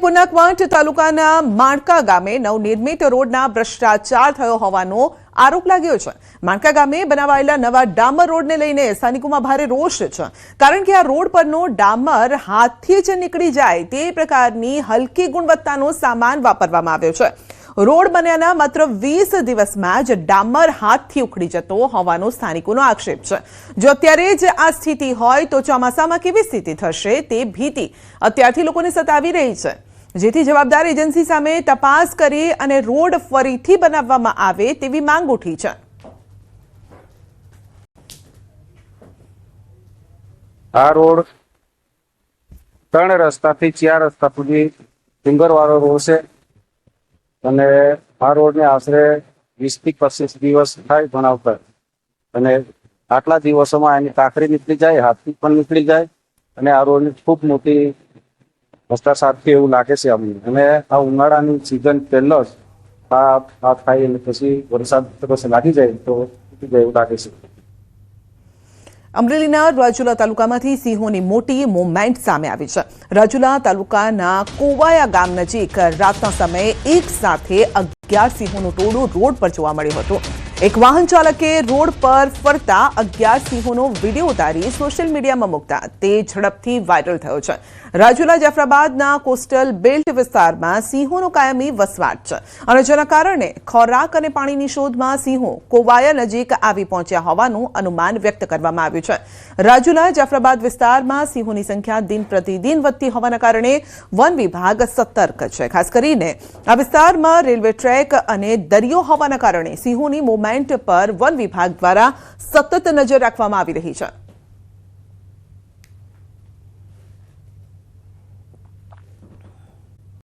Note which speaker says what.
Speaker 1: છોટાઉદેપુરના ક્વાંટ તાલુકાના માણકા ગામે નવનિર્મિત રોડના ભ્રષ્ટાચાર થયો હોવાનો આરોપ લાગ્યો છે। માણકા ગામે બનાવાયેલા નવા ડામર રોડને લઈને સ્થાનિકોમાં ભારે રોષ છે, કારણ કે આ રોડ પરનો ડામર હાથથી જ નીકળી જાય તે પ્રકારની હલકી ગુણવત્તાનો સામાન વાપરવામાં આવ્યો છે। રોડ બન્યાના માત્ર 20 દિવસમાં જ ડામર હાથથી ઉખડી જતો હોવાનો સ્થાનિકોનો આક્ષેપ છે। જો અત્યારે જ આ સ્થિતિ હોય તો ચોમાસામાં કેવી સ્થિતિ થશે તે ભીતિ અત્યારથી લોકોને સતાવી રહી છે, જેથી જવાબદાર એજન્સી સામે તપાસ કરી અને રોડ ફરીથી બનાવવામાં આવે તેવી માંગ ઉઠી છે।
Speaker 2: આ રોડ 3 રસ્તાથી 4 રસ્તા સુધી ડુંગરવાળો રોડ છે અને આ રોડને આશરે 20 થી 25 દિવસ થાય બનાવતા, અને આટલા દિવસોમાં એની કાંકરી નીકળી જાય, હાથથી પણ નીકળી જાય, અને આ રોડની ખૂબ મોટી ભ્રષ્ટાચાર છે એવું લાગે છે અમને। અને આ ઉનાળાની સિઝન પહેલો જ આ થાય અને પછી વરસાદ લાગી જાય તો તૂટી જાય એવું લાગે છે।
Speaker 1: અમરેલીના રાજુલા તાલુકામાંથી સિંહોની મોટી મૂવમેન્ટ સામે આવી છે। રાજુલા તાલુકાના કોવાયા ગામ નજીક રાતના સમયે એક સાથે 11 સિંહોનું ટોળું રોડ પર જોવા મળ્યું હતું। એક વાહન ચાલકે રોડ પર ફરતા 11 સિંહોનો વિડીયો ઉતારી સોશિયલ મીડિયામાં મૂકતા તે ઝડપથી વાયરલ થયો છે। રાજુલા જાફરાબાદના કોસ્ટલ બેલ્ટ વિસ્તારમાં સિંહોનો કાયમી વસવાટ છે, અને જેના કારણે ખોરાક અને પાણીની શોધમાં સિંહો કોવાયા નજીક આવી પહોંચ્યા હોવાનું અનુમાન વ્યક્ત કરવામાં આવ્યું છે। રાજુલા જાફરાબાદ વિસ્તારમાં સિંહોની સંખ્યા દિન પ્રતિદિન વધતી હોવાના કારણે વન વિભાગ સતર્ક છે। ખાસ કરીને આ વિસ્તારમાં રેલવે ટ્રેક અને દરિયો હોવાના કારણે સિંહોની મૂવમેન્ટ પર વન વિભાગ દ્વારા સતત નજર રાખવામાં આવી રહી છે।